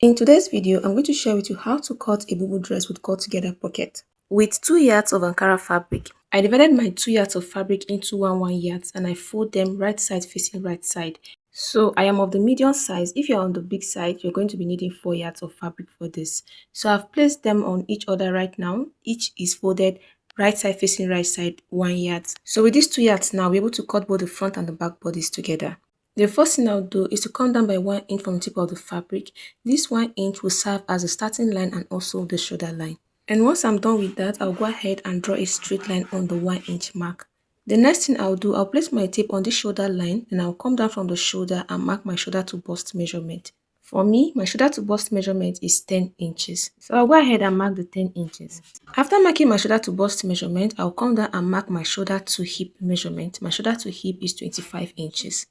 In today's video, I'm going to share with you how to cut a bubu dress with cut together pocket. With 2 yards of Ankara fabric, I divided my 2 yards of fabric into 1 yards and I fold them right side facing right side. So I am of the medium size. If you're on the big side, you're going to be needing 4 yards of fabric for this. So I've placed them on each other right now. Each is folded right side facing right side 1 yard. So with these 2 yards now, we're able to cut both the front and the back bodies together. The first thing I'll do is to come down by 1 inch from the tip of the fabric. This 1 inch will serve as the starting line and also the shoulder line. And once I'm done with that, I'll go ahead and draw a straight line on the 1 inch mark. The next thing I'll do, I'll place my tape on the shoulder line, and I'll come down from the shoulder and mark my shoulder to bust measurement. For me, my shoulder to bust measurement is 10 inches. So I'll go ahead and mark the 10 inches. After marking my shoulder to bust measurement, I'll come down and mark my shoulder to hip measurement. My shoulder to hip is 25 inches.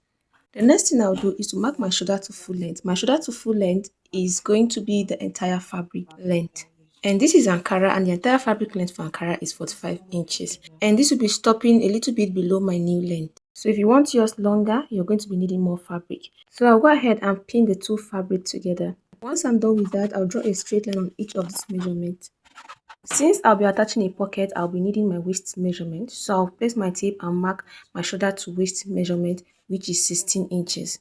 The next thing I'll do is to mark my shoulder to full length. My shoulder to full length is going to be the entire fabric length. And this is Ankara, and the entire fabric length for Ankara is 45 inches. And this will be stopping a little bit below my new length. So if you want yours longer, you're going to be needing more fabric. So I'll go ahead and pin the two fabric together. Once I'm done with that, I'll draw a straight line on each of these measurements. Since I'll be attaching a pocket, I'll be needing my waist measurement. So I'll place my tape and mark my shoulder to waist measurement, which is 16 inches.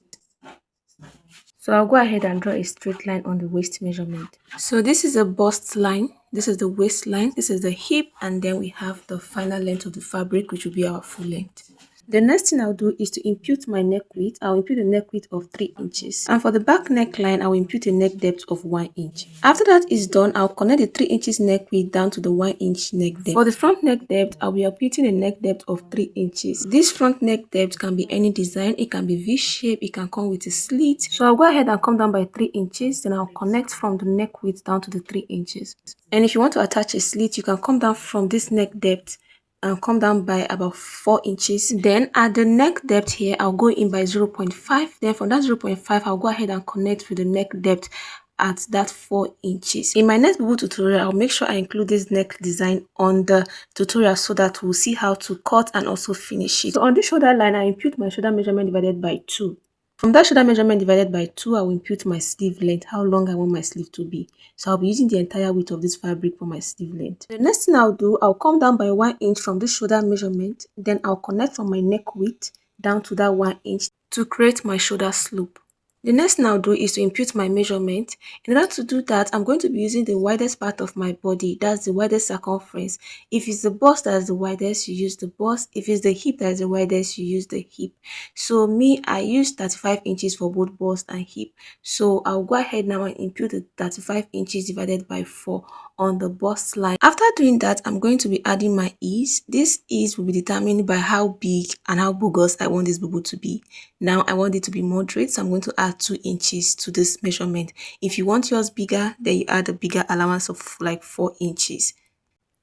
So I'll go ahead and draw a straight line on the waist measurement. So this is a bust line, this is the waistline, this is the hip, and then we have the final length of the fabric, which will be our full length. The next thing I'll do is to impute my neck width. I'll impute a neck width of 3 inches. And for the back neckline, I'll impute a neck depth of 1 inch. After that is done, I'll connect the 3 inches neck width down to the 1 inch neck depth. For the front neck depth, I'll be imputing a neck depth of 3 inches. This front neck depth can be any design. It can be V-shape, it can come with a slit. So I'll go ahead and come down by 3 inches. Then I'll connect from the neck width down to the 3 inches. And if you want to attach a slit, you can come down from this neck depth and come down by about 4 inches. Then at the neck depth here, I'll go in by 0.5. Then from that 0.5, I'll go ahead and connect with the neck depth at that 4 inches. In my next Bubu tutorial, I'll make sure I include this neck design on the tutorial so that we'll see how to cut and also finish it. So on the shoulder line, I impute my shoulder measurement divided by 2. From that shoulder measurement divided by 2, I will impute my sleeve length, how long I want my sleeve to be. So I'll be using the entire width of this fabric for my sleeve length. The next thing I'll do, I'll come down by 1 inch from this shoulder measurement. Then I'll connect from my neck width down to that 1 inch to create my shoulder slope. The next thing I'll do is to impute my measurement. In order to do that, I'm going to be using the widest part of my body. That's the widest circumference. If it's the bust that is the widest, you use the bust. If it's the hip that is the widest, you use the hip. So me, I use 35 inches for both bust and hip. So I'll go ahead now and impute the 35 inches divided by 4 on the bust line. After doing that, I'm going to be adding my ease. This ease will be determined by how big and how bogus I want this bubu to be. Now I want it to be moderate, so I'm going to add 2 inches to this measurement. If you want yours bigger, then you add a bigger allowance of like 4 inches.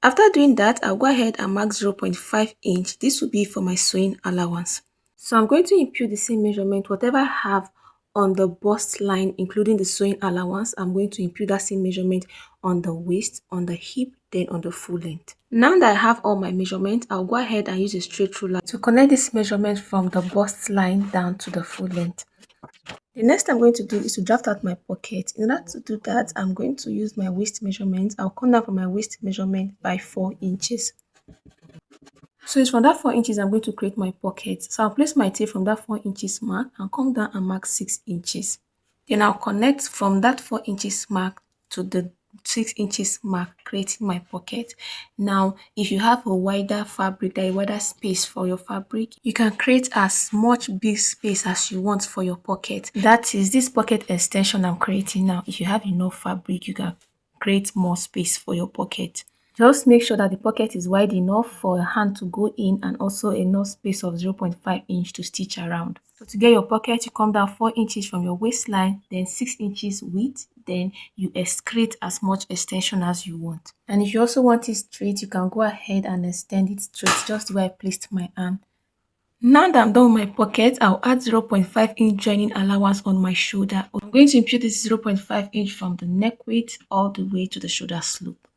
After doing that, I'll go ahead and mark 0.5 inch. This will be for my sewing allowance. So I'm going to impute the same measurement, whatever I have on the bust line, including the sewing allowance. I'm going to impute that same measurement on the waist, on the hip, then on the full length. Now that I have all my measurements, I'll go ahead and use a straight ruler to connect this measurement from the bust line down to the full length. The next I'm going to do is to draft out my pocket. In order to do that, I'm going to use my waist measurement. I'll come down from my waist measurement by 4 inches. So it's from that 4 inches I'm going to create my pocket. So I'll place my tape from that 4 inches mark and come down and mark 6 inches. Then I'll connect from that 4 inches mark to the 6 inches mark, creating my pocket. Now, if you have a wider fabric, a wider space for your fabric, you can create as much big space as you want for your pocket. That is this pocket extension I'm creating now. If you have enough fabric, you can create more space for your pocket. Just make sure that the pocket is wide enough for a hand to go in and also enough space of 0.5 inch to stitch around. So to get your pocket, you come down 4 inches from your waistline, then 6 inches width, then you create as much extension as you want. And if you also want it straight, you can go ahead and extend it straight, just the way I placed my arm. Now that I'm done with my pocket, I'll add 0.5 inch joining allowance on my shoulder. I'm going to impute this 0.5 inch from the neck width all the way to the shoulder slope.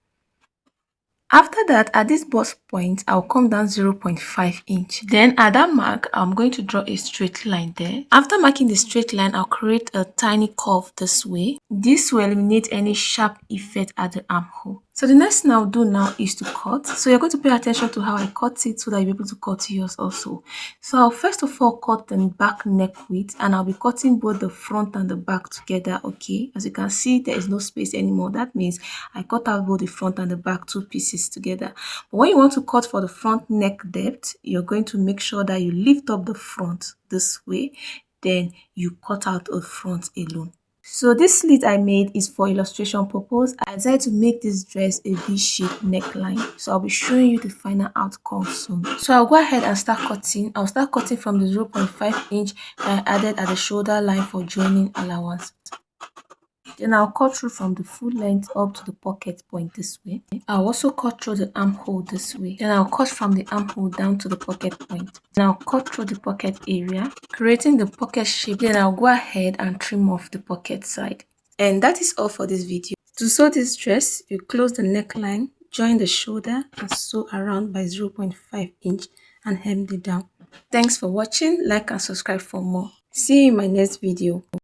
After that, at this bust point, I'll come down 0.5 inch. Then at that mark, I'm going to draw a straight line there. After marking the straight line, I'll create a tiny curve this way. This will eliminate any sharp effect at the armhole. So the next thing I'll do now is to cut. So you're going to pay attention to how I cut it so that you'll be able to cut yours also. So I'll first of all cut the back neck width, and I'll be cutting both the front and the back together, okay? As you can see, there is no space anymore. That means I cut out both the front and the back two pieces together. But when you want to cut for the front neck depth, you're going to make sure that you lift up the front this way, then you cut out the front alone. So this slit I made is for illustration purpose. I decided to make this dress a V-shaped neckline. So I'll be showing you the final outcome soon. So I'll go ahead and start cutting. I'll start cutting from the 0.5 inch that I added at the shoulder line for joining allowance. Then I'll cut through from the full length up to the pocket point this way. I'll also cut through the armhole this way. Then I'll cut from the armhole down to the pocket point. Then I'll cut through the pocket area, creating the pocket shape. Then I'll go ahead and trim off the pocket side. And that is all for this video. To sew this dress, you close the neckline, join the shoulder and sew around by 0.5 inch and hem it down. Thanks for watching. Like and subscribe for more. See you in my next video.